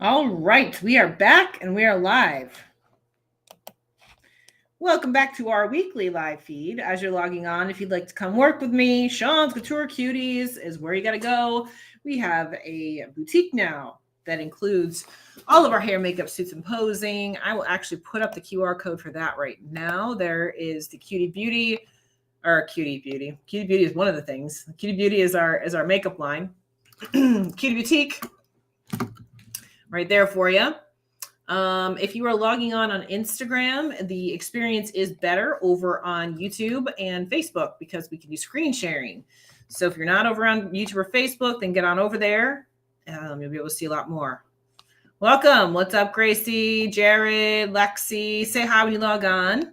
All right, we are back and we are live. Welcome back to our weekly live feed. As you're logging on, if you'd like to come work with me, Sean's Couture Cuties is where you got to go. We have a boutique now that includes all of our hair, makeup, suits, and posing. I will actually put up the QR code for that right now. There is the Cutie Beauty, or Cutie Beauty. Cutie Beauty is one of the things. Cutie Beauty is our makeup line. Cutie Boutique, right there for you. If you are logging on Instagram, the experience is better over on YouTube and Facebook because we can do screen sharing. So if you're not over on YouTube or Facebook, then get on over there. You'll be able to see a lot more. Welcome. What's up, Gracie, Jared, Lexi? Say hi when you log on.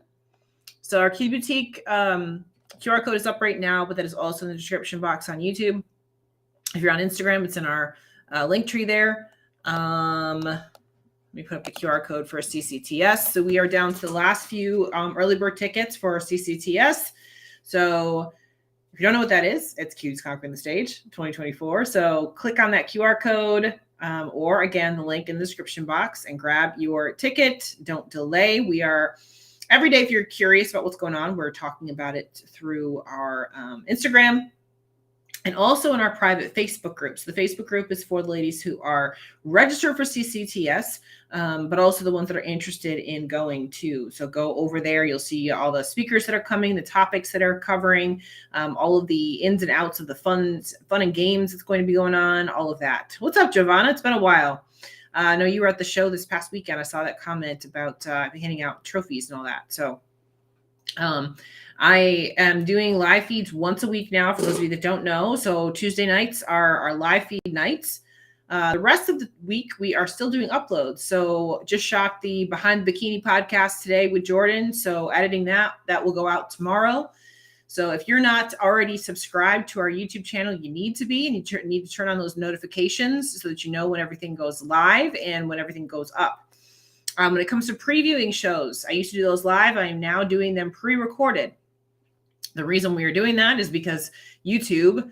So our Cutie Boutique QR code is up right now, but that is also in the description box on YouTube. If you're on Instagram, it's in our link tree there. Let me put up the QR code for CCTS. So we are down to the last few early bird tickets for CCTS. So if you don't know what that is, it's Cuties Conquering the Stage 2024. So click on that QR code or again, the link in the description box and grab your ticket. Don't delay. We are every day, if you're curious about what's going on, we're talking about it through our Instagram and also in our private Facebook groups. The Facebook group is for the ladies who are registered for CCTS, but also the ones that are interested in going too. So go over there. You'll see all the speakers that are coming, the topics that are covering, all of the ins and outs of the fun and games that's going to be going on, all of that. What's up, Giovanna? It's been a while. I know you were at the show this past weekend. I saw that comment about handing out trophies and all that. So I am doing live feeds once a week now for those of you that don't know. So Tuesday nights are our live feed nights. The rest of the week, we are still doing uploads. So just shot the Behind the Bikini podcast today with Jordan. So editing that will go out tomorrow. So if you're not already subscribed to our YouTube channel, you need to be, and you need to turn on those notifications so that you know when everything goes live and when everything goes up. When it comes to previewing shows, I used to do those live. I am now doing them pre-recorded. The reason we are doing that is because YouTube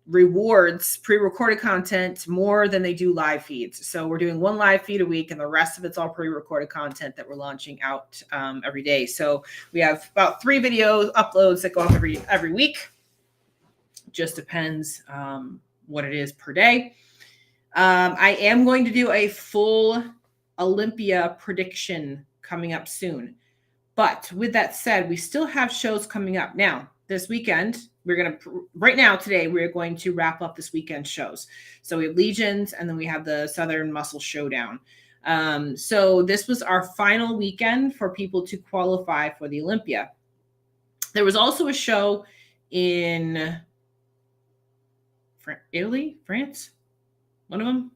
rewards pre-recorded content more than they do live feeds. So we're doing one live feed a week, and the rest of it's all pre-recorded content that we're launching out every day. So we have about 3 video uploads that go up every week. Just depends what it is per day. I am going to do a full Olympia prediction coming up soon. But with that said, we still have shows coming up. Now, this weekend, today, we're going to wrap up this weekend shows. So we have Legions, and then we have the Southern Muscle Showdown. So this was our final weekend for people to qualify for the Olympia. There was also a show in Italy, France, one of them.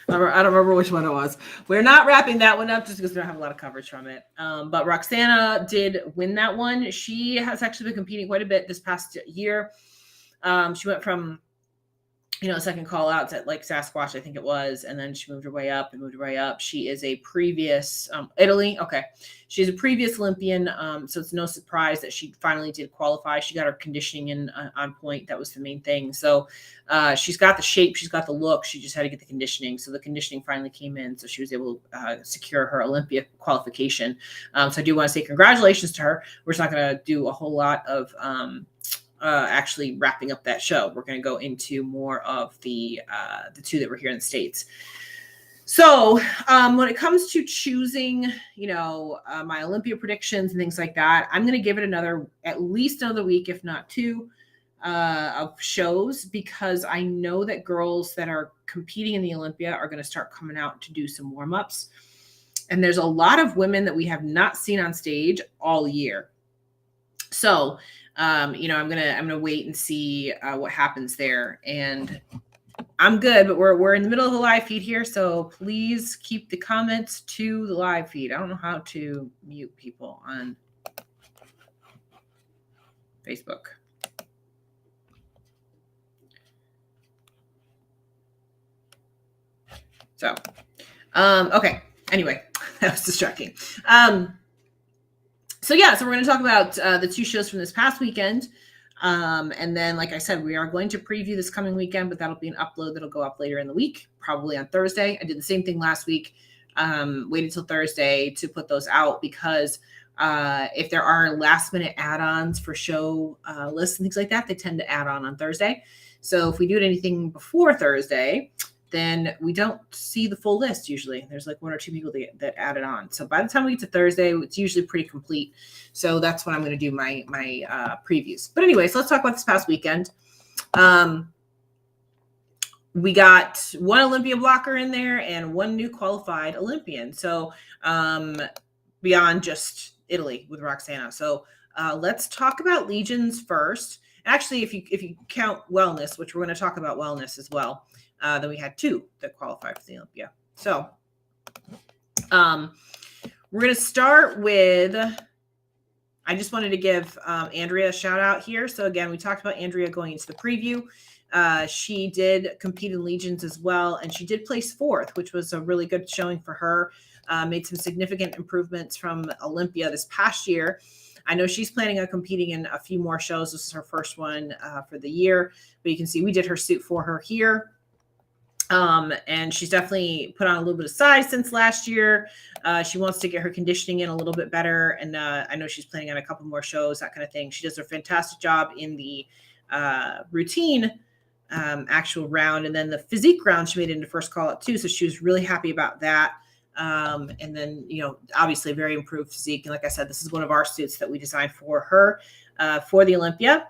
I don't remember which one it was. We're not wrapping that one up just because we don't have a lot of coverage from it. But Roxana did win that one. She has actually been competing quite a bit this past year. She went from, second call outs at like Sasquatch, I think it was. And then she moved her way up. She is a previous Italy. Okay. She's a previous Olympian. So it's no surprise that she finally did qualify. She got her conditioning in on point. That was the main thing. So she's got the shape. She's got the look. She just had to get the conditioning. So the conditioning finally came in. So she was able to secure her Olympia qualification. So I do want to say congratulations to her. We're just not going to do a whole lot of actually wrapping up that show. We're going to go into more of the 2 that were here in the States. So when it comes to choosing, my Olympia predictions and things like that, I'm going to give it at least another week, if not 2 of shows, because I know that girls that are competing in the Olympia are going to start coming out to do some warm-ups. And there's a lot of women that we have not seen on stage all year. So I'm gonna wait and see what happens there. And I'm good, but we're in the middle of the live feed here, so please keep the comments to the live feed. I don't know how to mute people on Facebook. So, okay. Anyway, that was distracting. So we're going to talk about the 2 shows from this past weekend. And then, like I said, we are going to preview this coming weekend, but that'll be an upload that'll go up later in the week, probably on Thursday. I did the same thing last week. Waited till Thursday to put those out because if there are last minute add-ons for show lists and things like that, they tend to add on Thursday. So if we do anything before Thursday, then we don't see the full list usually. There's like one or two people that add it on. So by the time we get to Thursday, it's usually pretty complete. So that's when I'm going to do my previews. But anyway, so let's talk about this past weekend. We got one Olympia blocker in there and one new qualified Olympian. So beyond just Italy with Roxana. So let's talk about legions first. Actually, if you count wellness, which we're going to talk about wellness as well, then we had two that qualified for the Olympia. So we're going to start with, I just wanted to give Andrea a shout out here. So again, we talked about Andrea going into the preview. She did compete in legions as well, and she did place fourth, which was a really good showing for her. Made some significant improvements from Olympia this past year. I know she's planning on competing in a few more shows. This is her first one for the year, but you can see we did her suit for her here. And she's definitely put on a little bit of size since last year. She wants to get her conditioning in a little bit better. And I know she's planning on a couple more shows, that kind of thing. She does a fantastic job in the routine actual round. And then the physique round, she made it into first call up too. So she was really happy about that. And then, obviously very improved physique. And like I said, this is one of our suits that we designed for her for the Olympia.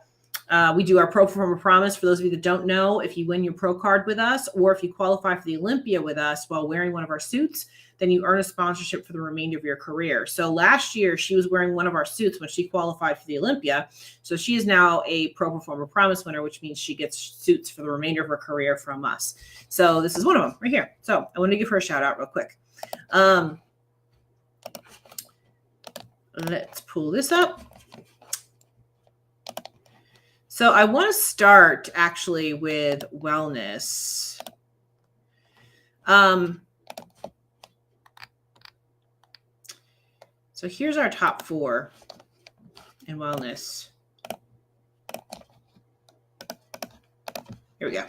We do our Pro Performer Promise. For those of you that don't know, if you win your pro card with us, or if you qualify for the Olympia with us while wearing one of our suits, then you earn a sponsorship for the remainder of your career. So last year, she was wearing one of our suits when she qualified for the Olympia. So she is now a Pro Performer Promise winner, which means she gets suits for the remainder of her career from us. So this is one of them right here. So I want to give her a shout out real quick. Let's pull this up. So I want to start actually with wellness. So here's our top four in wellness. Here we go.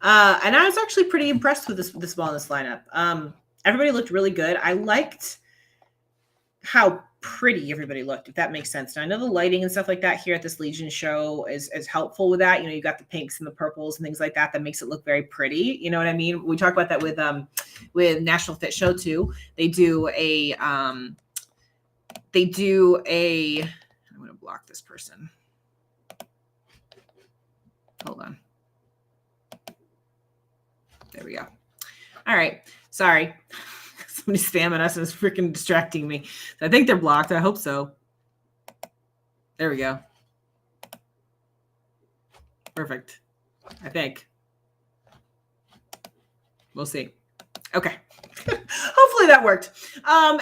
And I was actually pretty impressed with this wellness lineup. Everybody looked really good. I liked how pretty everybody looked, if that makes sense. And I know the lighting and stuff like that here at this Legion show is helpful with that. You got the pinks and the purples and things like that makes it look very pretty. You know what I mean? We talk about that with National Fit Show too. They do a I'm going to block this person. Hold on. There we go. All right. Sorry. Somebody's spamming us and it's freaking distracting me. So I think they're blocked. I hope so. There we go. Perfect. I think. We'll see. Okay. Hopefully that worked.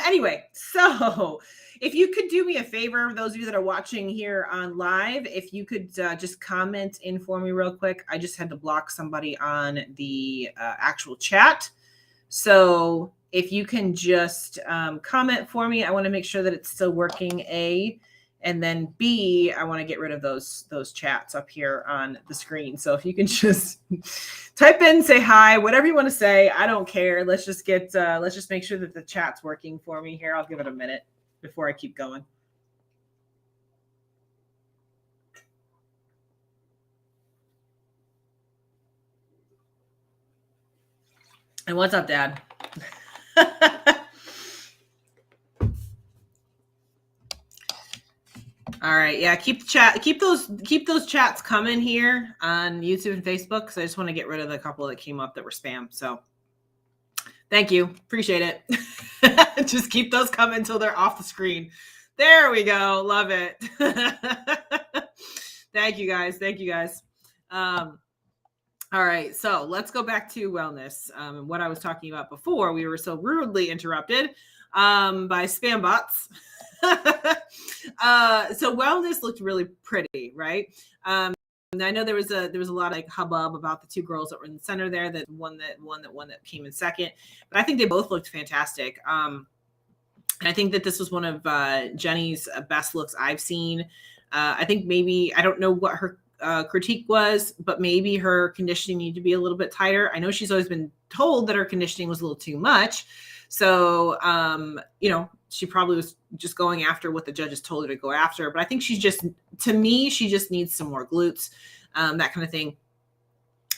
Anyway, so if you could do me a favor, those of you that are watching here on live, if you could just comment in for me real quick. I just had to block somebody on the actual chat. So if you can just comment for me, I want to make sure that it's still working, A. And then B, I want to get rid of those chats up here on the screen. So if you can just type in, say hi, whatever you want to say. I don't care. Let's just make sure that the chat's working for me here. I'll give it a minute before I keep going. And what's up, Dad? All right. Yeah. Keep those chats coming here on YouTube and Facebook, because I just want to get rid of the couple that came up that were spam. So thank you. Appreciate it. Just keep those coming until they're off the screen. There we go. Love it. Thank you guys. All right. So let's go back to wellness. What I was talking about before, we were so rudely interrupted by spam bots. So wellness looked really pretty, right? And I know there was a lot of hubbub about the two girls that were in the center there, that one that came in second, but I think they both looked fantastic. And I think that this was one of Jenny's best looks I've seen. I think maybe, I don't know what her critique was, but maybe her conditioning needed to be a little bit tighter. I know she's always been told that her conditioning was a little too much. So, you know, she probably was just going after what the judges told her to go after. But I think she's just, to me, she just needs some more glutes, that kind of thing,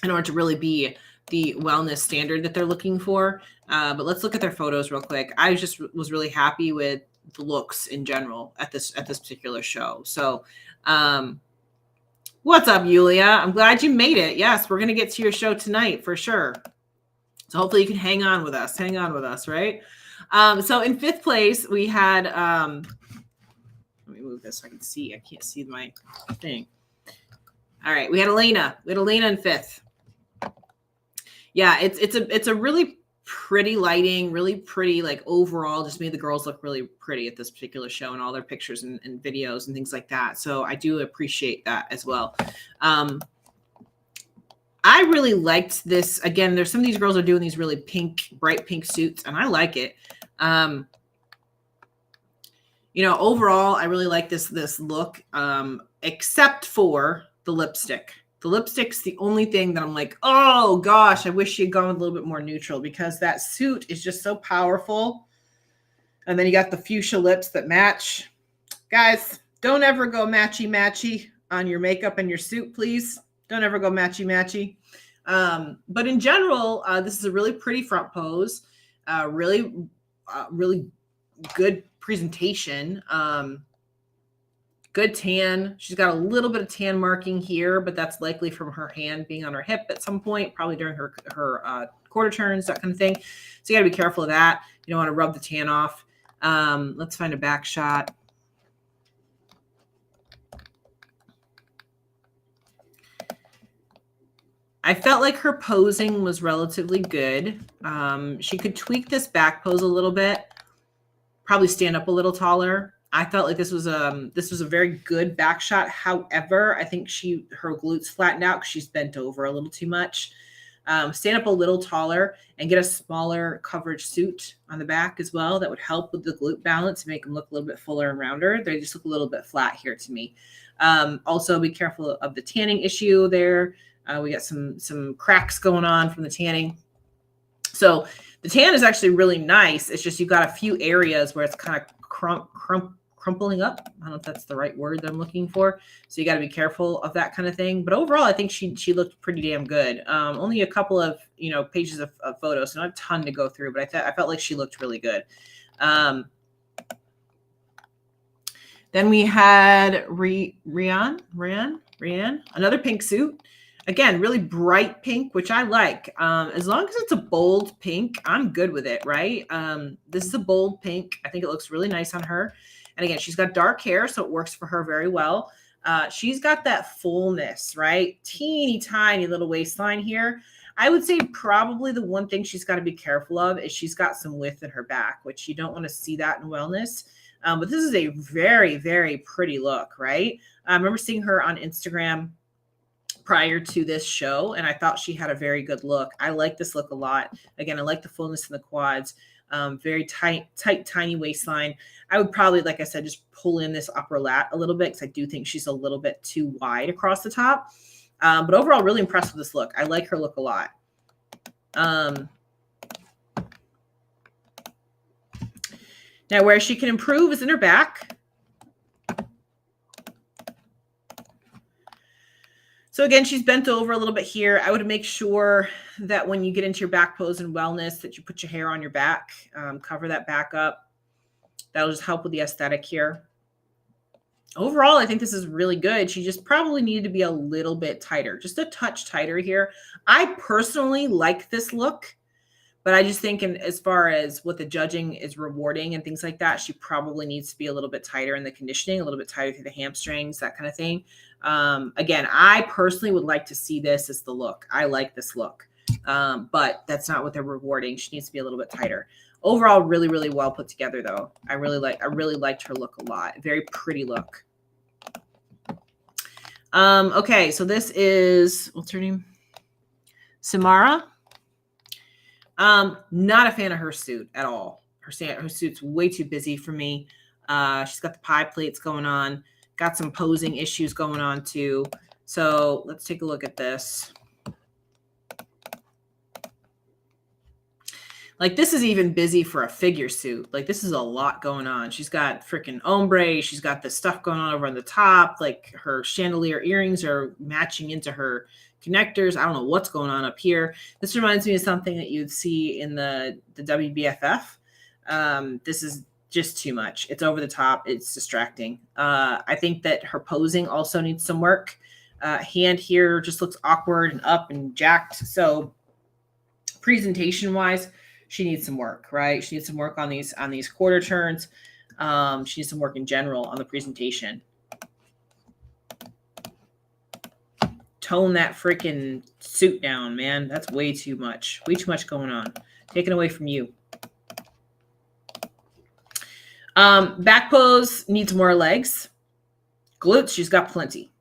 in order to really be the wellness standard that they're looking for. But let's look at their photos real quick. I just was really happy with the looks in general at this particular show. So, what's up, Yulia? I'm glad you made it. Yes, we're going to get to your show tonight for sure. So hopefully you can hang on with us, right? So in fifth place, we had, let me move this so I can see. I can't see my thing. All right, we had Elena. We had Elena in fifth. Yeah, it's a really pretty lighting, really pretty, like overall, just made the girls look really pretty at this particular show and all their pictures and videos and things like that. So I do appreciate that as well. I really liked this. Again, there's some of these girls are doing these really pink, bright pink suits, and I like it. You know, overall, I really like this look, except for the lipstick. The lipstick's the only thing that I'm like, oh gosh, I wish she had gone a little bit more neutral, because that suit is just so powerful. And then you got the fuchsia lips that match. Guys, don't ever go matchy-matchy on your makeup and your suit, please. Don't ever go matchy-matchy. But in general, this is a really pretty front pose. Really good presentation. Good tan. She's got a little bit of tan marking here, but that's likely from her hand being on her hip at some point, probably during her quarter turns, that kind of thing. So you got to be careful of that. You don't want to rub the tan off. Let's find a back shot. I felt like her posing was relatively good. She could tweak this back pose a little bit, probably stand up a little taller. I felt like this was a very good back shot. However, I think her glutes flattened out because she's bent over a little too much. Stand up a little taller and get a smaller coverage suit on the back as well. That would help with the glute balance and make them look a little bit fuller and rounder. They just look a little bit flat here to me. Also, be careful of the tanning issue there. We got some cracks going on from the tanning. So the tan is actually really nice. It's just you've got a few areas where it's kind of crumpling up. I don't know if that's the right word that I'm looking for. So you got to be careful of that kind of thing. But overall, I think she looked pretty damn good. Only a couple of pages of photos, so not a ton to go through. But I felt like she looked really good. Then we had Rian, another pink suit. Again, really bright pink, which I like. As long as it's a bold pink, I'm good with it, right? This is a bold pink. I think it looks really nice on her. And again, she's got dark hair, so it works for her very well. She's got that fullness, right? Teeny tiny little waistline here. I would say probably the one thing she's got to be careful of is she's got some width in her back, which you don't want to see that in wellness. But this is a very, very pretty look, right? I remember seeing her on Instagram prior to this show, and I thought she had a very good look. I like this look a lot. Again, I like the fullness in the quads. Very tight, tiny waistline. I would probably, like I said, just pull in this upper lat a little bit because I do think she's a little bit too wide across the top. But overall, really impressed with this look. I like her look a lot. Now, where she can improve is in her back. So again, she's bent over a little bit here. I would make sure that when you get into your back pose and wellness that you put your hair on your back, cover that back up. That'll just help with the aesthetic here. Overall, I think this is really good. She just probably needed to be a little bit tighter, just a touch tighter here. I personally like this look, but I just think as far as what the judging is rewarding and things like that, she probably needs to be a little bit tighter in the conditioning, a little bit tighter through the hamstrings, that kind of thing. Again, I personally would like to see this as the look. I like this look, but that's not what they're rewarding. She needs to be a little bit tighter. Overall, really, really well put together, though. I really liked her look a lot. Very pretty look. Okay, so this is, what's her name? Samara. Not a fan of her suit at all. Her suit's way too busy for me. She's got the pie plates going on. got some posing issues going on too. So let's take a look at this. Like, this is even busy for a figure suit. Like, this is a lot going on. She's got freaking ombre. She's got this stuff going on over on the top. Like, her chandelier earrings are matching into her connectors. I don't know what's going on up here. This reminds me of something that you'd see in the WBFF. This is just too much. It's over the top. It's distracting. I think that her posing also needs some work. Hand here just looks awkward and up and jacked. So presentation-wise, she needs some work, right? She needs some work on these quarter turns. She needs some work in general on the presentation. Tone that freaking suit down, man. That's way too much. Way too much going on. Taken away from you. Back pose needs more legs. Glutes, she's got plenty.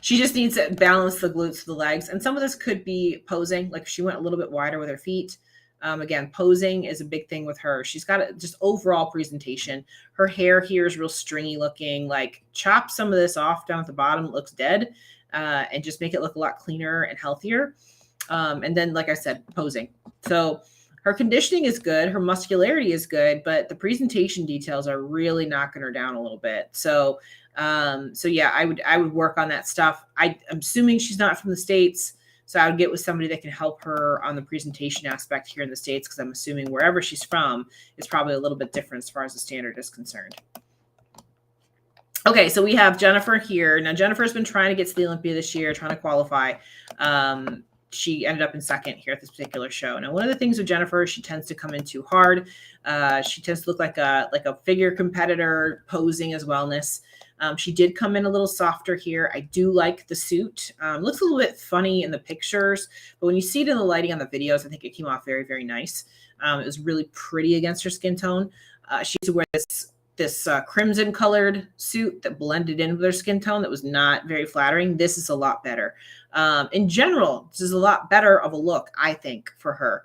She just needs to balance the glutes to the legs. And some of this could be posing. Like, she went a little bit wider with her feet. Again, posing is a big thing with her. She's got just overall presentation. Her hair here is real stringy looking. Like, chop some of this off down at the bottom. It looks dead. And just make it look a lot cleaner and healthier. And then, like I said, posing. So her conditioning is good. Her muscularity is good, but the presentation details are really knocking her down a little bit. So yeah, I would work on that stuff. I'm assuming she's not from the States, so I would get with somebody that can help her on the presentation aspect here in the States, because I'm assuming wherever she's from is probably a little bit different as far as the standard is concerned. Okay, so we have Jennifer here. Now, Jennifer's been trying to get to the Olympia this year, trying to qualify. She ended up in second here at this particular show. Now, one of the things with Jennifer, she tends to come in too hard. She tends to look like a figure competitor posing as wellness. She did come in a little softer here. I do like the suit. Looks a little bit funny in the pictures, but when you see it in the lighting on the videos, I think it came off very, very nice. It was really pretty against her skin tone. She used to wear this crimson colored suit that blended in with her skin tone that was not very flattering. This is a lot better. In general, this is a lot better of a look, I think, for her.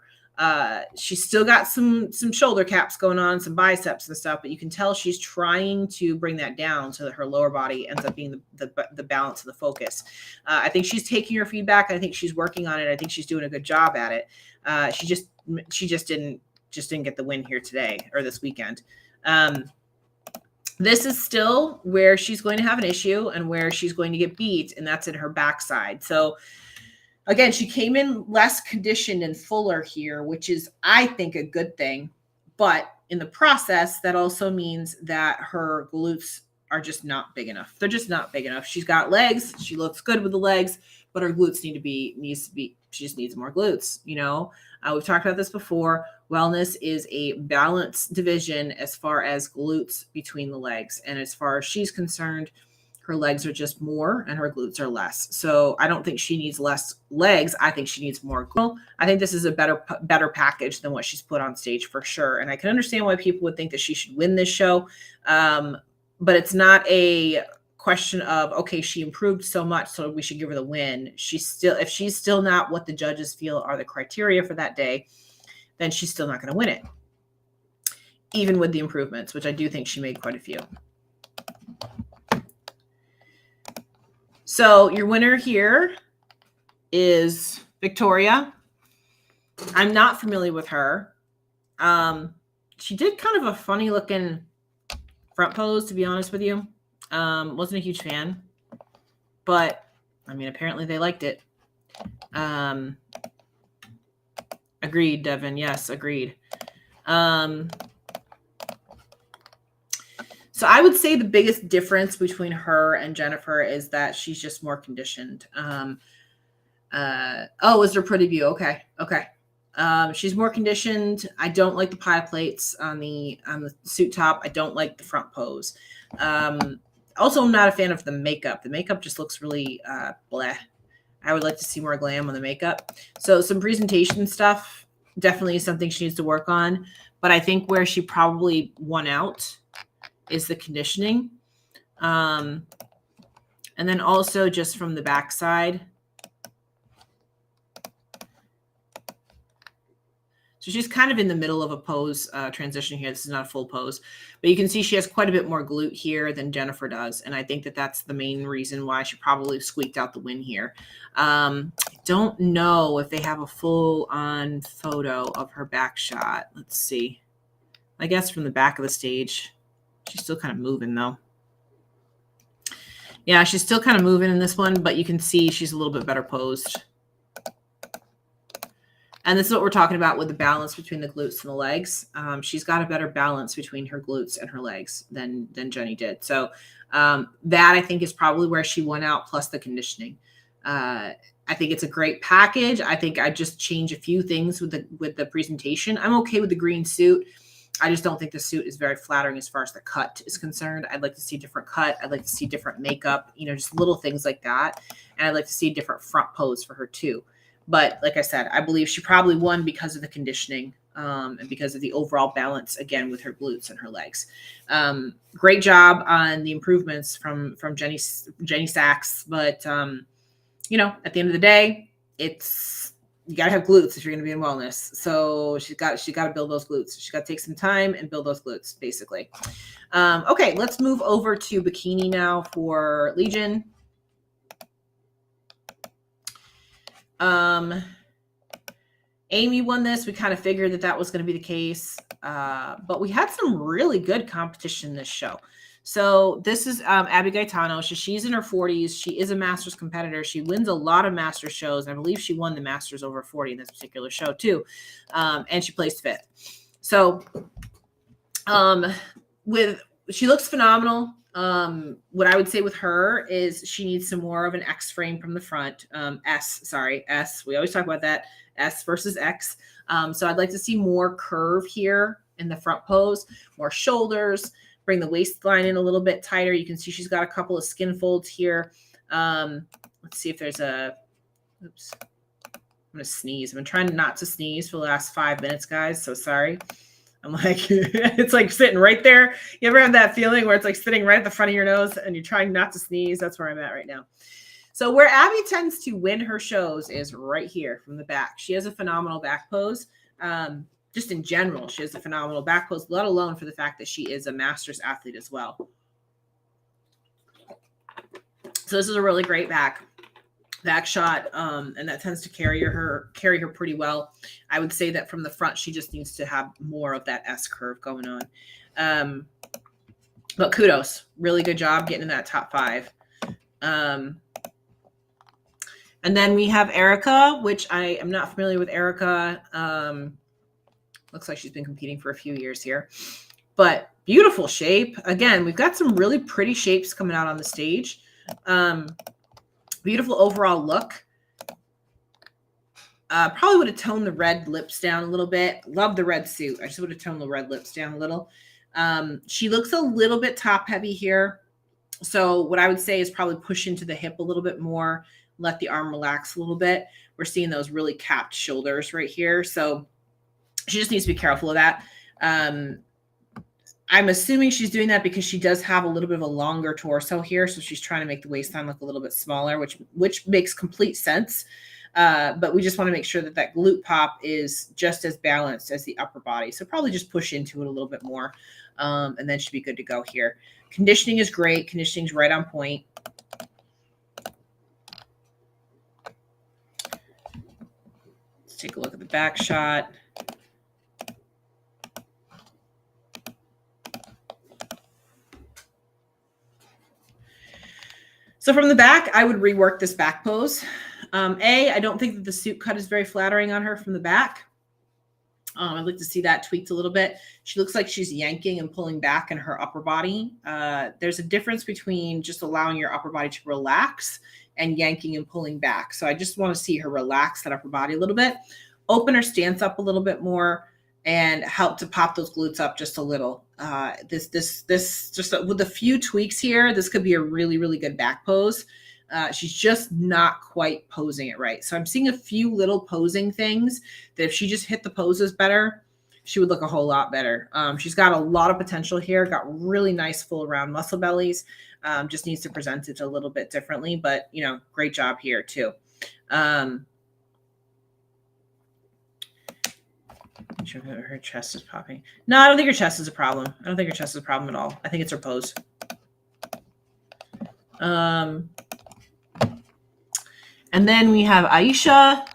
She's still got some shoulder caps going on, some biceps and stuff, but you can tell she's trying to bring that down so that her lower body ends up being the balance of the focus. I think she's taking her feedback. I think she's working on it. I think she's doing a good job at it. She just didn't get the win here today or this weekend. This is still where she's going to have an issue and where she's going to get beat, and that's in her backside. So again, she came in less conditioned and fuller here, which is, I think, a good thing. But in the process, that also means that her glutes are just not big enough. They're just not big enough. She's got legs. She looks good with the legs, but her glutes she just needs more glutes. You know, we've talked about this before. Wellness is a balanced division as far as glutes between the legs. And as far as she's concerned, her legs are just more and her glutes are less. So I don't think she needs less legs. I think she needs more glutes. I think this is a better package than what she's put on stage for sure. And I can understand why people would think that she should win this show. But it's not a question of, okay, she improved so much, so we should give her the win. If she's still not what the judges feel are the criteria for that day, then she's still not going to win it. Even with the improvements, which I do think she made quite a few. So your winner here is Victoria. I'm not familiar with her. She did kind of a funny looking front pose, to be honest with you. Wasn't a huge fan, but I mean, apparently they liked it. Agreed, Devin. Yes, agreed. So I would say the biggest difference between her and Jennifer is that she's just more conditioned. Oh, is there pretty view? Okay. She's more conditioned. I don't like the pie plates on the suit top. I don't like the front pose. Also, I'm not a fan of the makeup. The makeup just looks really bleh. I would like to see more glam on the makeup. So some presentation stuff definitely is something she needs to work on. But I think where she probably won out is the conditioning. And then also just from the backside. So she's kind of in the middle of a pose transition here. This is not a full pose, but you can see she has quite a bit more glute here than Jennifer does. And I think that that's the main reason why she probably squeaked out the win here. I don't know if they have a full on photo of her back shot. Let's see. I guess from the back of the stage, she's still kind of moving though. Yeah, she's still kind of moving in this one, but you can see she's a little bit better posed. And this is what we're talking about with the balance between the glutes and the legs. She's got a better balance between her glutes and her legs than Jenny did. So that I think is probably where she won out, plus the conditioning. I think it's a great package. I think I just change a few things with the presentation. I'm okay with the green suit. I just don't think the suit is very flattering as far as the cut is concerned. I'd like to see a different cut. I'd like to see different makeup, you know, just little things like that. And I'd like to see a different front pose for her too. But like I said, I believe she probably won because of the conditioning and because of the overall balance, again, with her glutes and her legs. Great job on the improvements from Jenny Sachs. But, you know, at the end of the day, you got to have glutes if you're going to be in wellness. So she got to build those glutes. She's got to take some time and build those glutes, basically. Okay, let's move over to Bikini now for Legion. Amy won this. We kind of figured that was going to be the case. But we had some really good competition this show. So this is Abby Gaetano. She's in her 40s. She is a Masters competitor. She wins a lot of Masters shows. And I believe she won the Masters over 40 in this particular show too. And she placed 5th. So she looks phenomenal. What I would say with her is she needs some more of an X frame from the front. S. We always talk about that. S versus X. So I'd like to see more curve here in the front pose, more shoulders, bring the waistline in a little bit tighter. You can see she's got a couple of skin folds here. Let's see if there's oops. I'm going to sneeze. I've been trying not to sneeze for the last 5 minutes, guys. So sorry. I'm like, it's like sitting right there. You ever have that feeling where it's like sitting right at the front of your nose and you're trying not to sneeze? That's where I'm at right now. So where Abby tends to win her shows is right here from the back. She has a phenomenal back pose. Just in general, she has a phenomenal back pose, let alone for the fact that she is a Masters athlete as well. So this is a really great back shot, and that tends to carry her pretty well. I would say that from the front, she just needs to have more of that S curve going on. But kudos, really good job getting in that top 5. And then we have Erica, which I am not familiar with Erica. Looks like she's been competing for a few years here, but beautiful shape. Again, we've got some really pretty shapes coming out on the stage. Beautiful overall look. Probably would have toned the red lips down a little bit. Love the red suit. I just would have toned the red lips down a little. She looks a little bit top heavy here. So what I would say is probably push into the hip a little bit more. Let the arm relax a little bit. We're seeing those really capped shoulders right here. So she just needs to be careful of that. I'm assuming she's doing that because she does have a little bit of a longer torso here. So she's trying to make the waistline look a little bit smaller, which makes complete sense. But we just want to make sure that glute pop is just as balanced as the upper body. So probably just push into it a little bit more. And then she'll be good to go here. Conditioning is great. Conditioning is right on point. Let's take a look at the back shot. So from the back, I would rework this back pose. I don't think that the suit cut is very flattering on her from the back. I'd like to see that tweaked a little bit. She looks like she's yanking and pulling back in her upper body. There's a difference between just allowing your upper body to relax and yanking and pulling back. So I just want to see her relax that upper body a little bit, open her stance up a little bit more, and help to pop those glutes up just a little. This just with a few tweaks here, this could be a really, really good back pose. She's just not quite posing it right. So I'm seeing a few little posing things that if she just hit the poses better, she would look a whole lot better. She's got a lot of potential here, got really nice full round muscle bellies. Just needs to present it a little bit differently, but you know, great job here too. sure if her chest is popping. No, I don't think her chest is a problem. I don't think her chest is a problem at all. I think it's her pose. And then we have Aisha.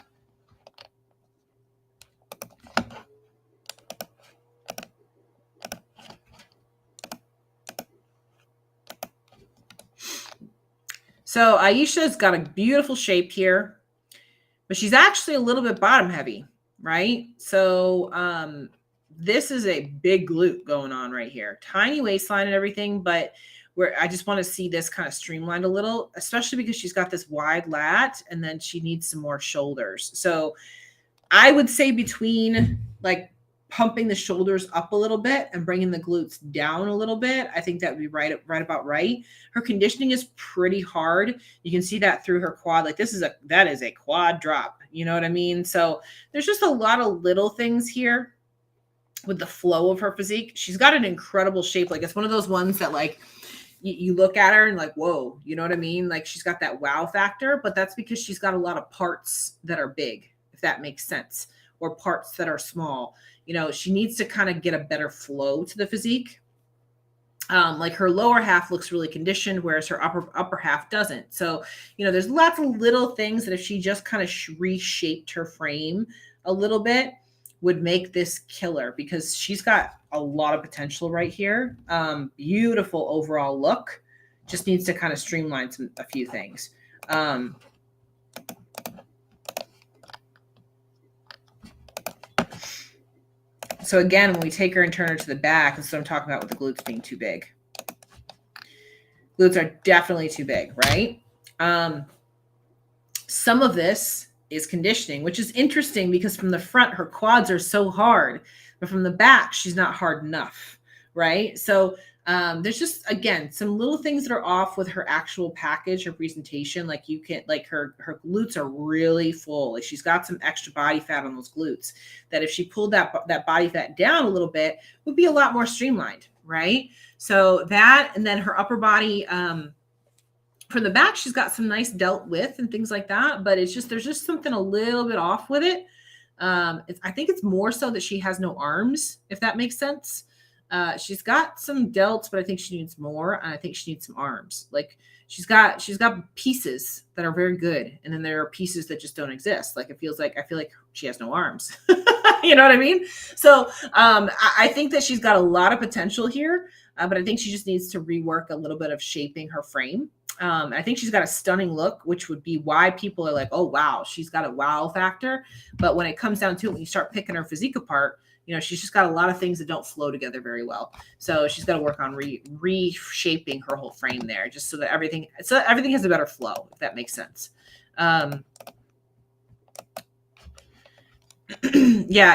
So Aisha's got a beautiful shape here, but she's actually a little bit bottom heavy, right? So this is a big glute going on right here. Tiny waistline and everything, but where I just want to see this kind of streamlined a little, especially because she's got this wide lat and then she needs some more shoulders. So I would say between like pumping the shoulders up a little bit and bringing the glutes down a little bit, I think that would be right about right. Her conditioning is pretty hard. You can see that through her quad. Like that is a quad drop. You know what I mean? So there's just a lot of little things here with the flow of her physique. She's got an incredible shape. Like it's one of those ones that like you look at her and like, whoa, you know what I mean? Like she's got that wow factor, but that's because she's got a lot of parts that are big, if that makes sense, or parts that are small. You know, she needs to kind of get a better flow to the physique. Like her lower half looks really conditioned, whereas her upper half doesn't. So, you know, there's lots of little things that if she just kind of reshaped her frame a little bit would make this killer, because she's got a lot of potential right here. Beautiful overall look. Just needs to kind of streamline a few things. So again, when we take her and turn her to the back, that's what I'm talking about with the glutes being too big. Glutes are definitely too big, right? Some of this is conditioning, which is interesting because from the front, her quads are so hard, but from the back, she's not hard enough, right? So there's just, again, some little things that are off with her actual package, her presentation. Like you can't, like her glutes are really full. Like she's got some extra body fat on those glutes that if she pulled that body fat down a little bit would be a lot more streamlined, right? So that, and then her upper body, from the back, she's got some nice delt width and things like that, but it's just, there's just something a little bit off with it. I think it's more so that she has no arms, if that makes sense. She's got some delts, but I think she needs more. And I think she needs some arms. Like she's got pieces that are very good. And then there are pieces that just don't exist. Like I feel like she has no arms. You know what I mean? So I think that she's got a lot of potential here, but I think she just needs to rework a little bit of shaping her frame. I think she's got a stunning look, which would be why people are like, oh, wow, she's got a wow factor. But when it comes down to it, when you start picking her physique apart, you know, she's just got a lot of things that don't flow together very well. So she's got to work on reshaping her whole frame there, just so that everything has a better flow, if that makes sense. Yeah,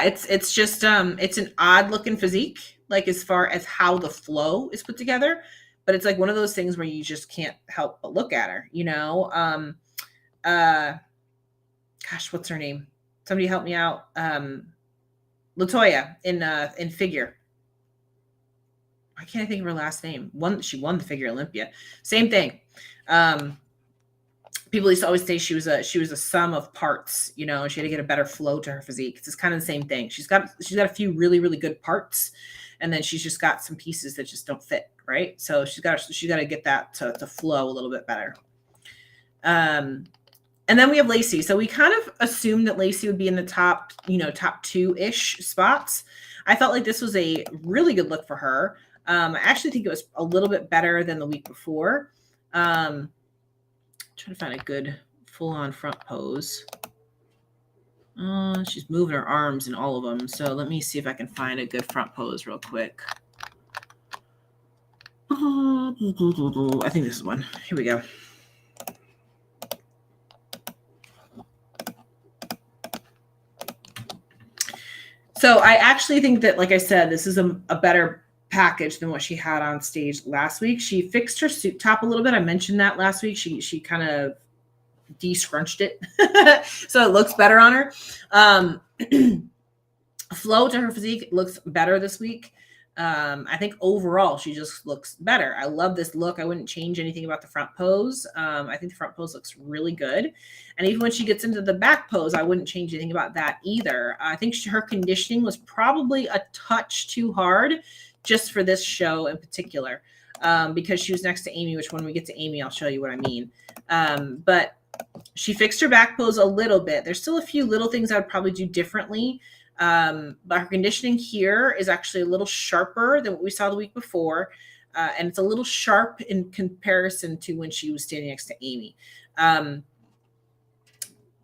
it's just it's an odd looking physique, like as far as how the flow is put together. But it's like one of those things where you just can't help but look at her, you know? Gosh, what's her name? Somebody help me out. Latoya in figure. Why can't I think of her last name? She won the figure Olympia. Same thing. People used to always say she was a sum of parts, you know, she had to get a better flow to her physique. It's kind of the same thing. She's got a few really, really good parts, and then she's just got some pieces that just don't fit, right? So she's got to get that to flow a little bit better. And then we have Lacey. So we kind of assumed that Lacey would be in the top 2-ish spots. I felt like this was a really good look for her. I actually think it was a little bit better than the week before. Trying to find a good full-on front pose. She's moving her arms in all of them. So let me see if I can find a good front pose real quick. I think this is one. Here we go. So I actually think that, like I said, this is a better package than what she had on stage last week. She fixed her suit top a little bit. I mentioned that last week. She kind of de-scrunched it so it looks better on her. Flow to her physique looks better this week. I think overall she just looks better. I love this look. I wouldn't change anything about the front pose. I think the front pose looks really good. And even when she gets into the back pose, I wouldn't change anything about that either. I think her conditioning was probably a touch too hard just for this show in particular, because she was next to Amy, which when we get to Amy, I'll show you what I mean. But she fixed her back pose a little bit. There's still a few little things I would probably do differently. But her conditioning here is actually a little sharper than what we saw the week before. And it's a little sharp in comparison to when she was standing next to Amy.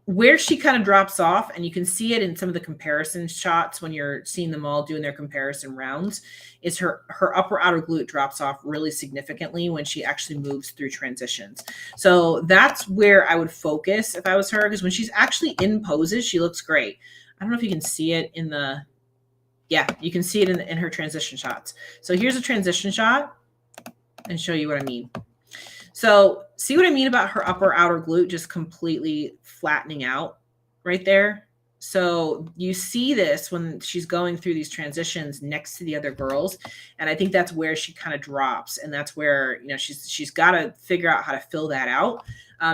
Where she kind of drops off, and you can see it in some of the comparison shots when you're seeing them all doing their comparison rounds, is her upper outer glute drops off really significantly when she actually moves through transitions. So that's where I would focus if I was her, because when she's actually in poses, she looks great. I don't know if you can see it in the, yeah, you can see it in her transition shots. So here's a transition shot and show you what I mean. So see what I mean about her upper outer glute just completely flattening out right there. So you see this when she's going through these transitions next to the other girls. And I think that's where she kind of drops. And that's where, you know, she's got to figure out how to fill that out,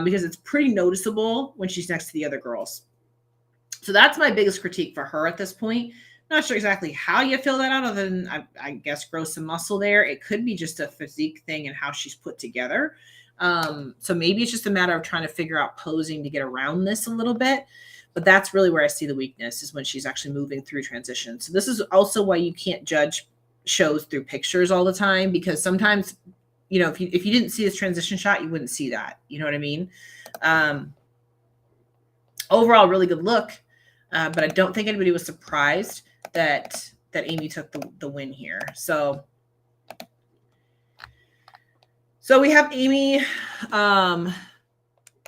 because it's pretty noticeable when she's next to the other girls. So that's my biggest critique for her at this point. Not sure exactly how you fill that out, other than I guess grow some muscle there. It could be just a physique thing and how she's put together. So maybe it's just a matter of trying to figure out posing to get around this a little bit. But that's really where I see the weakness, is when she's actually moving through transitions. So this is also why you can't judge shows through pictures all the time, because sometimes, you know, if you didn't see this transition shot, you wouldn't see that. You know what I mean? Overall, really good look. But I don't think anybody was surprised that Amy took the win here. So we have Amy. I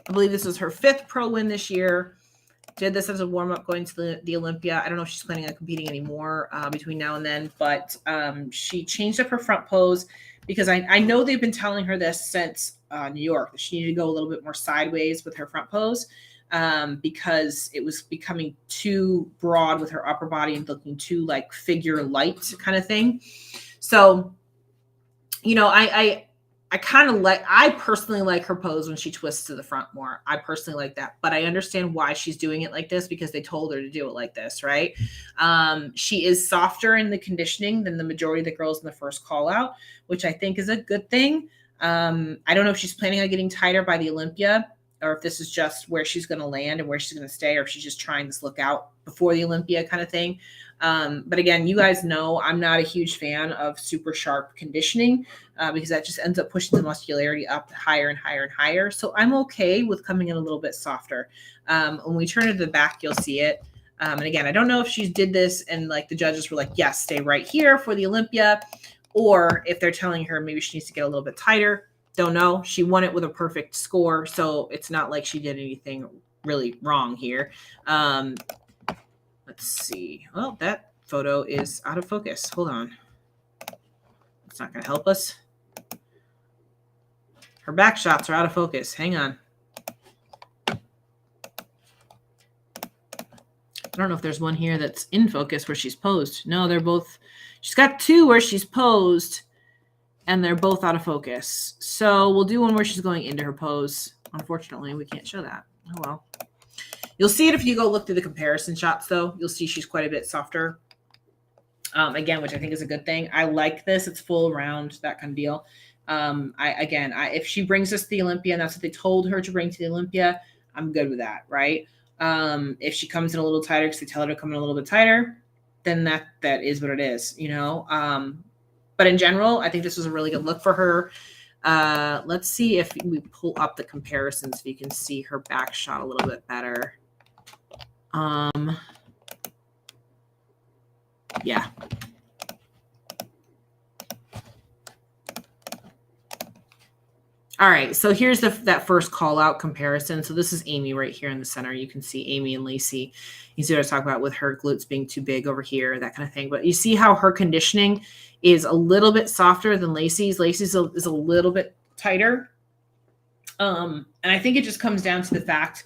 believe this is her 5th pro win this year. Did this as a warm-up going to the Olympia. I don't know if she's planning on competing anymore between now and then, but she changed up her front pose, because I know they've been telling her this since New York, that she needed to go a little bit more sideways with her front pose, because it was becoming too broad with her upper body and looking too like figure light kind of thing. So, you know, I personally like her pose when she twists to the front more. I personally like that, but I understand why she's doing it like this, because they told her to do it like this, right? She is softer in the conditioning than the majority of the girls in the first call out, which I think is a good thing. I don't know if she's planning on getting tighter by the Olympia, or if this is just where she's going to land and where she's going to stay, or if she's just trying this look out before the Olympia kind of thing. But again, you guys know I'm not a huge fan of super sharp conditioning, because that just ends up pushing the muscularity up higher and higher and higher. So I'm okay with coming in a little bit softer. When we turn it to the back, you'll see it. And again, I don't know if she did this and like the judges were like, yes, stay right here for the Olympia, or if they're telling her maybe she needs to get a little bit tighter. Don't know. She won it with a perfect score, so it's not like she did anything really wrong here. Let's see. Well, that photo is out of focus. Hold on. It's not going to help us. Her back shots are out of focus. Hang on. I don't know if there's one here that's in focus where she's posed. No, they're both. She's got 2 where she's posed, and they're both out of focus. So we'll do one where she's going into her pose. Unfortunately, we can't show that. Oh, well. You'll see it if you go look through the comparison shots, though. You'll see she's quite a bit softer. Again, which I think is a good thing. I like this. It's full round, that kind of deal. If she brings us to the Olympia, and that's what they told her to bring to the Olympia, I'm good with that, right? If she comes in a little tighter because they tell her to come in a little bit tighter, then that is what it is, you know? But in general, I think this was a really good look for her. Let's see if we pull up the comparisons, if you can see her back shot a little bit better. Yeah. All right, so here's that first call out comparison. So this is Amy right here in the center. You can see Amy and Lacey. You see what I talk about with her glutes being too big over here, that kind of thing. But you see how her conditioning is a little bit softer than Lacey's. Lacey's is a little bit tighter. And I think it just comes down to the fact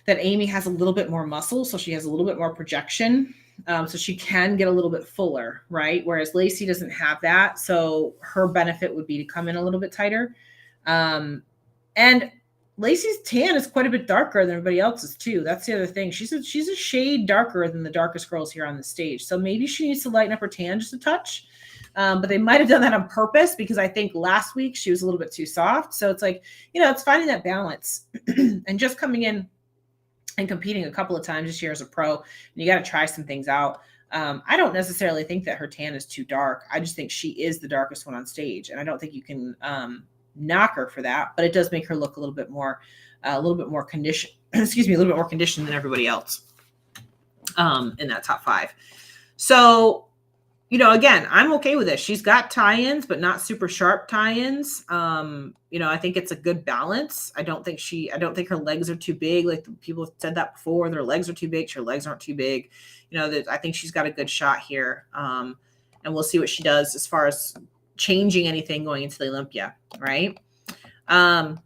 that Amy has a little bit more muscle, so she has a little bit more projection. So she can get a little bit fuller, right? Whereas Lacey doesn't have that. So her benefit would be to come in a little bit tighter. And Lacey's tan is quite a bit darker than everybody else's too. That's the other thing. She's a shade darker than the darkest girls here on the stage. So maybe she needs to lighten up her tan just a touch. But they might have done that on purpose because I think last week she was a little bit too soft. So it's like, it's finding that balance and just coming in and competing a couple of times this year as a pro. And you got to try some things out. I don't necessarily think that her tan is too dark. I just think she is the darkest one on stage. And I don't think you can knock her for that, but it does make her look a little bit more conditioned, a little bit more conditioned than everybody else in that top 5. So, again, I'm okay with this. She's got tie-ins, but not super sharp tie-ins. I think it's a good balance. I don't think her legs are too big. Like people have said that before, their legs are too big. Her legs aren't too big. I think she's got a good shot here. And we'll see what she does as far as changing anything going into the Olympia, right? I'm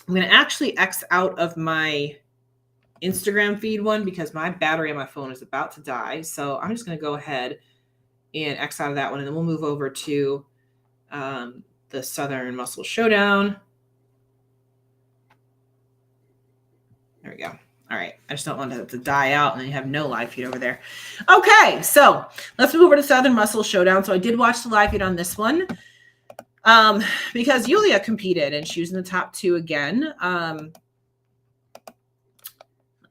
going to actually X out of my Instagram feed one because my battery on my phone is about to die. So I'm just going to go ahead and X out of that one. And then we'll move over to the Southern Muscle Showdown. There we go. All right. I just don't want it to die out and then you have no live feed over there. Okay. So let's move over to Southern Muscle Showdown. So I did watch the live feed on this one because Yulia competed and she was in the top 2 again.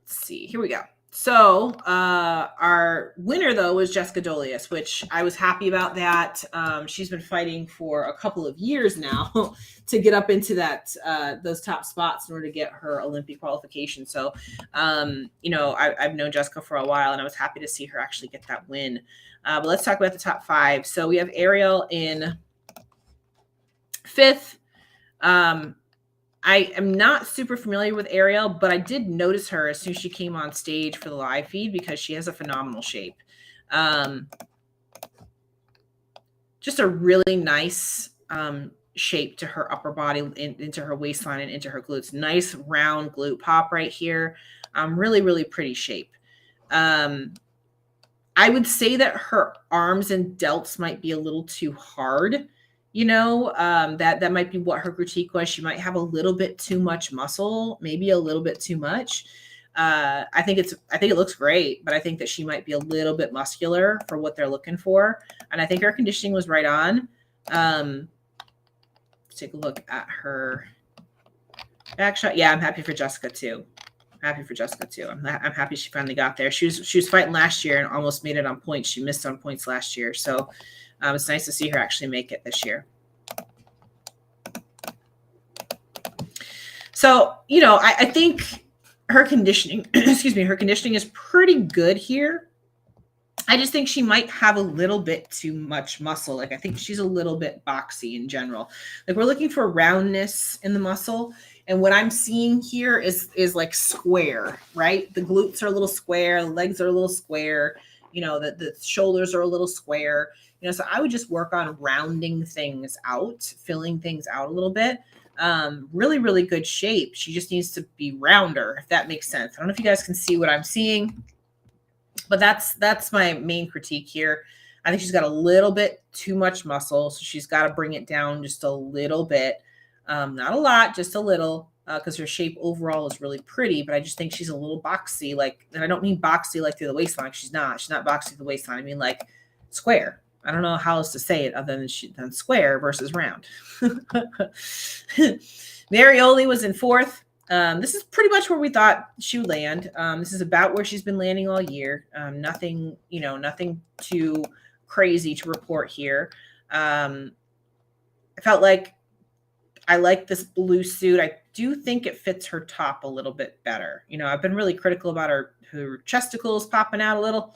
See, here we go. So our winner though was Jessica Dolius, which I was happy about that. She's been fighting for a couple of years now to get up into that those top spots in order to get her Olympic qualification. So I've known Jessica for a while and I was happy to see her actually get that win. But let's talk about the top 5. So we have Ariel in 5th. I am not super familiar with Ariel, but I did notice her as soon as she came on stage for the live feed because she has a phenomenal shape. Just a really nice shape to her upper body, into her waistline and into her glutes. Nice round glute pop right here. Really, really pretty shape. I would say that her arms and delts might be a little too hard. That might be what her critique was. She might have a little bit too much muscle, maybe a little bit too much. I think it looks great, but I think that she might be a little bit muscular for what they're looking for. And I think her conditioning was right on. Let's take a look at her back shot. Yeah, I'm happy for Jessica too. I'm happy she finally got there. She was fighting last year and almost made it on points. She missed on points last year. So it's nice to see her actually make it this year. So, I think her conditioning, her conditioning is pretty good here. I just think she might have a little bit too much muscle. Like, I think she's a little bit boxy in general. Like, we're looking for roundness in the muscle. And what I'm seeing here is like square, right? The glutes are a little square, the legs are a little square, the shoulders are a little square. So I would just work on rounding things out, filling things out a little bit. Really, really good shape. She just needs to be rounder, if that makes sense. I don't know if you guys can see what I'm seeing, but that's my main critique here. I think she's got a little bit too much muscle, so she's got to bring it down just a little bit. Not a lot, just a little, because her shape overall is really pretty, but I just think she's a little boxy. And I don't mean boxy like through the waistline. She's not boxy through the waistline. I mean like square. I don't know how else to say it other than square versus round. Marioli was in 4th. This is pretty much where we thought she would land. This is about where she's been landing all year. Nothing too crazy to report here. I felt like I like this blue suit. I do think it fits her top a little bit better. I've been really critical about her chesticles popping out a little.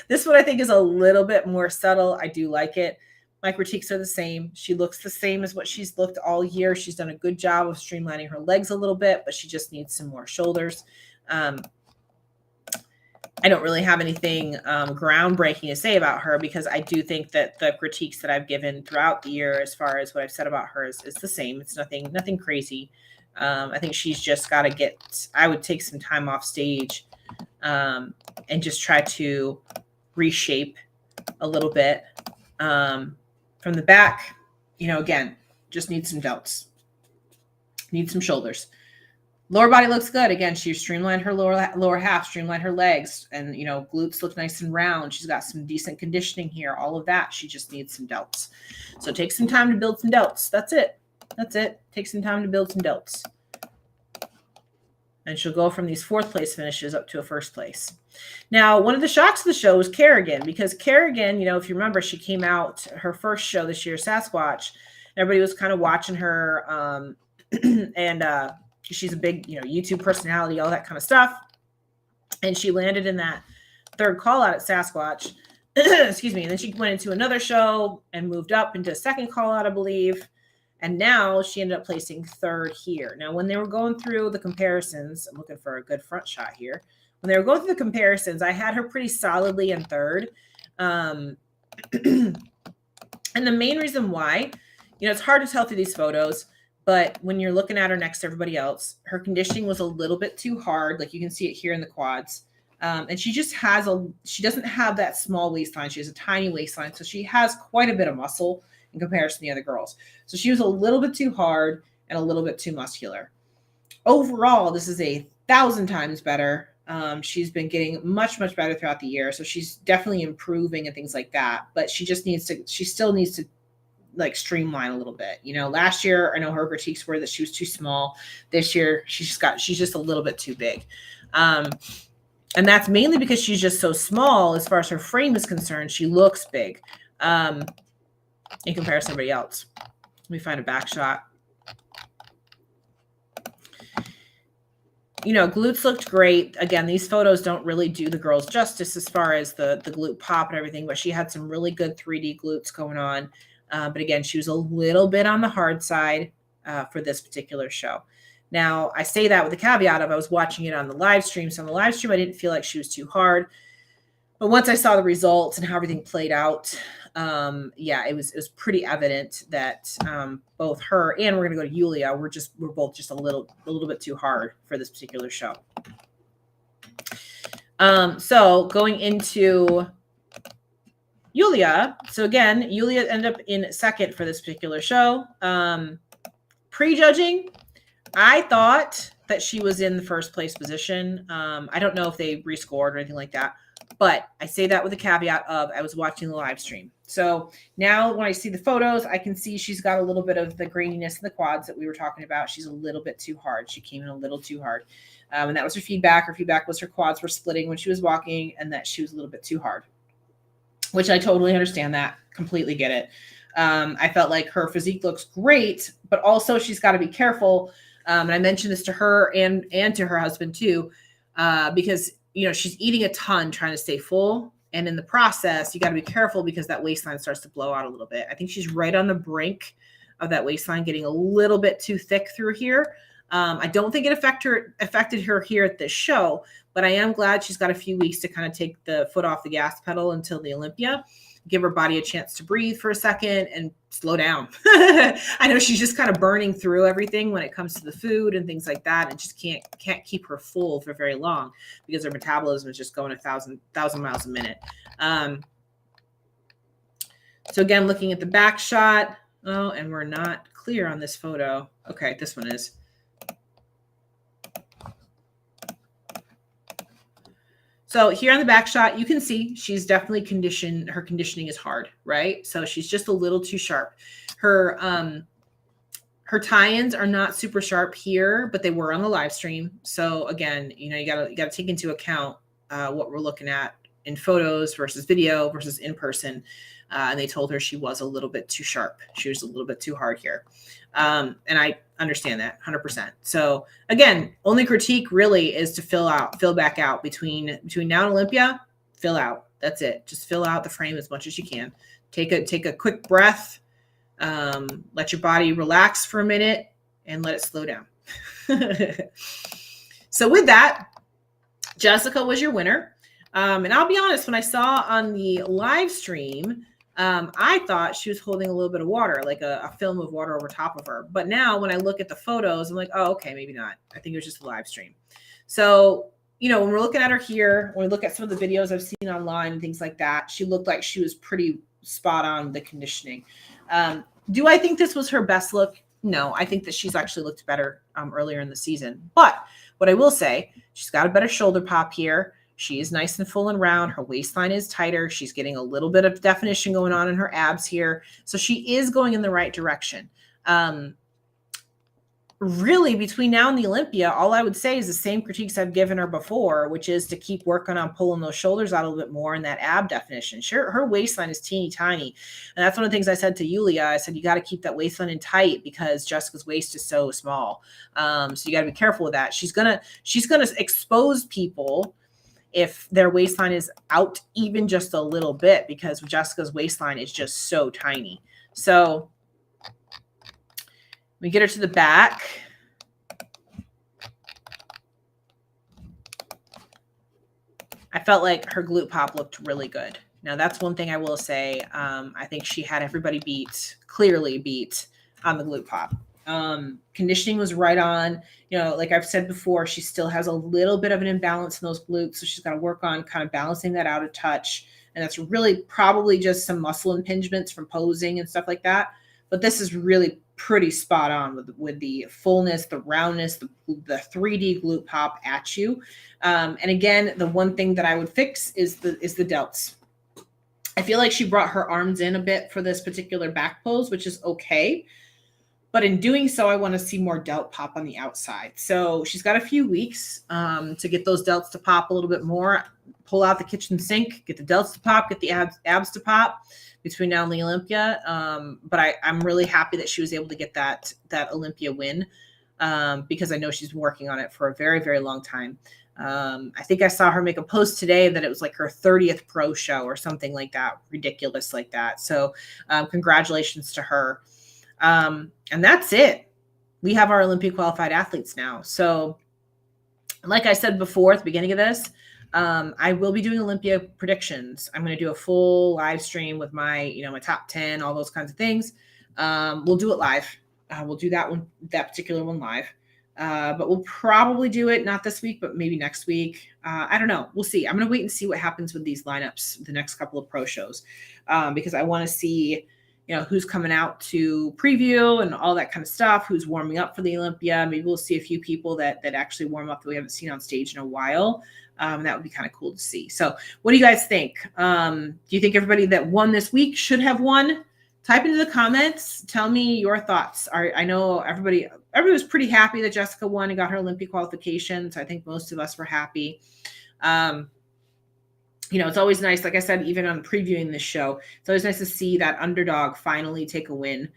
This one I think is a little bit more subtle. I do like it. My critiques are the same. She looks the same as what she's looked all year. She's done a good job of streamlining her legs a little bit, but she just needs some more shoulders. I don't really have anything groundbreaking to say about her because I do think that the critiques that I've given throughout the year, as far as what I've said about her, is the same. It's nothing crazy. I think she's just got to I would take some time off stage and just try to reshape a little bit. From the back, again, just need some delts. Need some shoulders. Lower body looks good. Again, she streamlined her lower half, streamlined her legs, and glutes look nice and round. She's got some decent conditioning here. All of that. She just needs some delts. So take some time to build some delts. That's it. That's it. Take some time to build some delts. And she'll go from these 4th place finishes up to a 1st place. Now, one of the shocks of the show was Kerrigan, because Kerrigan, if you remember, she came out her first show this year, Sasquatch. Everybody was kind of watching her, and she's a big, YouTube personality, all that kind of stuff. And she landed in that 3rd call out at Sasquatch. Excuse me. And then she went into another show and moved up into a 2nd call out, I believe. And now she ended up placing 3rd here. Now, when they were going through the comparisons, I'm looking for a good front shot here. When they were going through the comparisons, I had her pretty solidly in 3rd. And the main reason why, it's hard to tell through these photos, but when you're looking at her next to everybody else, her conditioning was a little bit too hard. Like you can see it here in the quads. And she just she doesn't have that small waistline. She has a tiny waistline. So she has quite a bit of muscle in comparison to the other girls. So she was a little bit too hard and a little bit too muscular. Overall, this is 1,000 times better. She's been getting much, much better throughout the year. So she's definitely improving and things like that. But she still needs to like streamline a little bit. Last year, I know her critiques were that she was too small. This year, she's just a little bit too big. And that's mainly because she's just so small as far as her frame is concerned. She looks big. In comparison to everybody else. Let me find a back shot. Glutes looked great. Again, these photos don't really do the girls justice as far as the glute pop and everything, but she had some really good 3D glutes going on. But again, she was a little bit on the hard side for this particular show. Now, I say that with the caveat of I was watching it on the live stream. So on the live stream, I didn't feel like she was too hard. But once I saw the results and how everything played out, it was pretty evident that both her and we're going to go to Yulia, we're both just a little bit too hard for this particular show. So going into Yulia, so again, Yulia ended up in 2nd for this particular show. Prejudging, I thought that she was in the 1st place position. I don't know if they rescored or anything like that. But I say that with a caveat of I was watching the live stream. So now when I see the photos, I can see she's got a little bit of the graininess in the quads that we were talking about. She's a little bit too hard. She came in a little too hard. And that was her feedback. Her feedback was her quads were splitting when she was walking and that she was a little bit too hard, which I totally understand that. Completely get it. I felt like her physique looks great, but also she's got to be careful. And I mentioned this to her and to her husband too, because she's eating a ton trying to stay full. And in the process, you got to be careful because that waistline starts to blow out a little bit. I think she's right on the brink of that waistline getting a little bit too thick through here. I don't think it affected her here at this show, but I am glad she's got a few weeks to kind of take the foot off the gas pedal until the Olympia, give her body a chance to breathe for a second and slow down. I know she's just kind of burning through everything when it comes to the food and things like that, and just can't keep her full for very long because her metabolism is just going 1,000 miles a minute. So again, looking at the back shot. Oh, and we're not clear on this photo. Okay, this one is. So here on the back shot, you can see she's definitely conditioned. Her conditioning is hard, right? So she's just a little too sharp. Her tie-ins are not super sharp here, but they were on the live stream. So again, you gotta take into account what we're looking at in photos versus video versus in person. And they told her she was a little bit too sharp. She was a little bit too hard here. And I understand that 100%. So again, only critique really is to fill back out between now and Olympia, fill out. That's it. Just fill out the frame as much as you can. Take a quick breath, let your body relax for a minute and let it slow down. So with that, Jessica was your winner. And I'll be honest, when I saw on the live stream, I thought she was holding a little bit of water, like a film of water over top of her. But now when I look at the photos, I'm like, oh, okay, maybe not. I think it was just a live stream. So when we're looking at her here, when we look at some of the videos I've seen online and things like that, she looked like she was pretty spot on with the conditioning. Do I think this was her best look? No, I think that she's actually looked better earlier in the season. But what I will say, she's got a better shoulder pop here. She is nice and full and round. Her waistline is tighter. She's getting a little bit of definition going on in her abs here. So she is going in the right direction. Really, between now and the Olympia, all I would say is the same critiques I've given her before, which is to keep working on pulling those shoulders out a little bit more and that ab definition. Sure, her waistline is teeny tiny. And that's one of the things I said to Yulia. I said, you got to keep that waistline in tight because Jessica's waist is so small. So you got to be careful with that. She's gonna expose people if their waistline is out even just a little bit, because Jessica's waistline is just so tiny. So we get her to the back. I felt like her glute pop looked really good. Now, that's one thing I will say. I think she had everybody clearly beat on the glute pop. Conditioning was right on. Like I've said before, she still has a little bit of an imbalance in those glutes, so she's got to work on kind of balancing that out of touch. And that's really probably just some muscle impingements from posing and stuff like that. But this is really pretty spot on with the fullness, the roundness, the 3D glute pop at you. And again, the one thing that I would fix is the delts. I feel like she brought her arms in a bit for this particular back pose, which is okay. But in doing so, I want to see more delt pop on the outside. So she's got a few weeks to get those delts to pop a little bit more. Pull out the kitchen sink, get the delts to pop, get the abs to pop between now and the Olympia. But I'm really happy that she was able to get that Olympia win because I know she's been working on it for a very, very long time. I think I saw her make a post today that it was like her 30th pro show or something like that, ridiculous like that. So congratulations to her. And that's it. We have our Olympia qualified athletes now. So like I said before at the beginning of this, I will be doing Olympia predictions. I'm going to do a full live stream with my, my top 10, all those kinds of things. We'll do it live. We'll do that particular one live. But we'll probably do it not this week, but maybe next week. I don't know. We'll see. I'm going to wait and see what happens with these lineups, the next couple of pro shows, because I want to see, who's coming out to preview and all that kind of stuff, who's warming up for the Olympia. Maybe we'll see a few people that actually warm up that we haven't seen on stage in a while. That would be kind of cool to see. So what do you guys think? Do you think everybody that won this week should have won? Type into the comments. Tell me your thoughts. I know everybody was pretty happy that Jessica won and got her Olympia qualification. So I think most of us were happy. It's always nice, like I said, even on previewing this show, it's always nice to see that underdog finally take a win.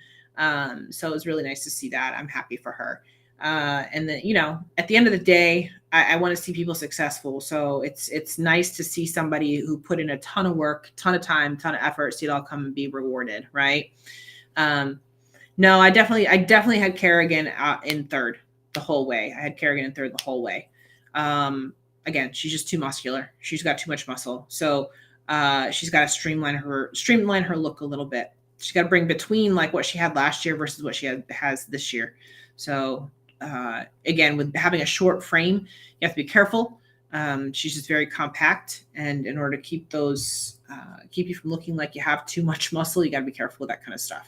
So it was really nice to see that. I'm happy for her. And then, at the end of the day, I want to see people successful. So it's nice to see somebody who put in a ton of work, ton of time, ton of effort, see it all come and be rewarded. Right. No, I definitely had Kerrigan in third the whole way. I had Kerrigan in third the whole way. Again, she's just too muscular. She's got too much muscle. So she's got to streamline her look a little bit. She's got to bring between like what she had last year versus what she has this year. So again, with having a short frame, you have to be careful. She's just very compact. And in order to keep you from looking like you have too much muscle, you got to be careful with that kind of stuff.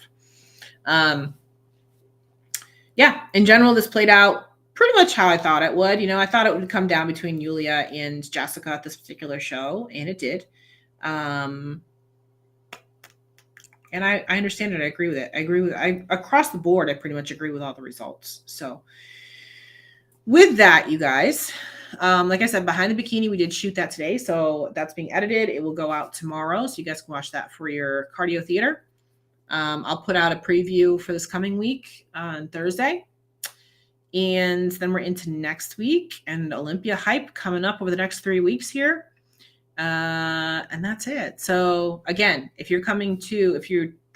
In general, this played out pretty much how I thought it would. I thought it would come down between Yulia and Jessica at this particular show, and it did. And I understand it. I agree with it. Across the board, I pretty much agree with all the results. So with that, you guys, like I said, Behind the Bikini, we did shoot that today. So that's being edited. It will go out tomorrow. So you guys can watch that for your cardio theater. I'll put out a preview for this coming week on Thursday. And then we're into next week and Olympia hype coming up over the next 3 weeks here. And that's it. So again, if you're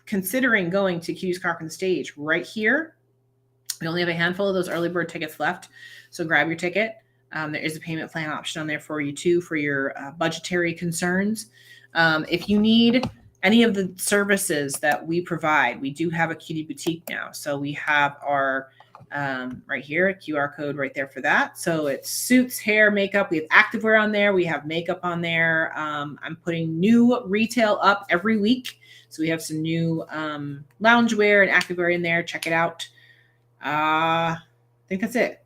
considering going to Cuties Cark on the Stage right here, we only have a handful of those early bird tickets left. So grab your ticket. There is a payment plan option on there for you too, for your budgetary concerns. If you need any of the services that we provide, we do have a cutie boutique now. So we have our right here, a QR code right there for that. So it's suits, hair, makeup. We have activewear on there. We have makeup on there. I'm putting new retail up every week. So we have some new loungewear and activewear in there. Check it out. I think that's it.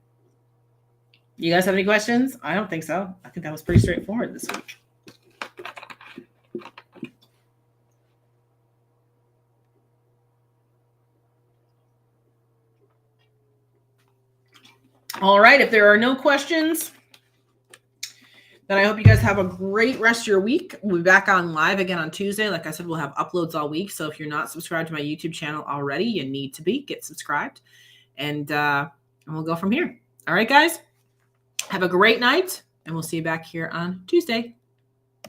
You guys have any questions? I don't think so. I think that was pretty straightforward this week. All right. If there are no questions, then I hope you guys have a great rest of your week. We'll be back on live again on Tuesday. Like I said, we'll have uploads all week. So if you're not subscribed to my YouTube channel already, you need to be. Get subscribed. And we'll go from here. All right, guys. Have a great night. And we'll see you back here on Tuesday.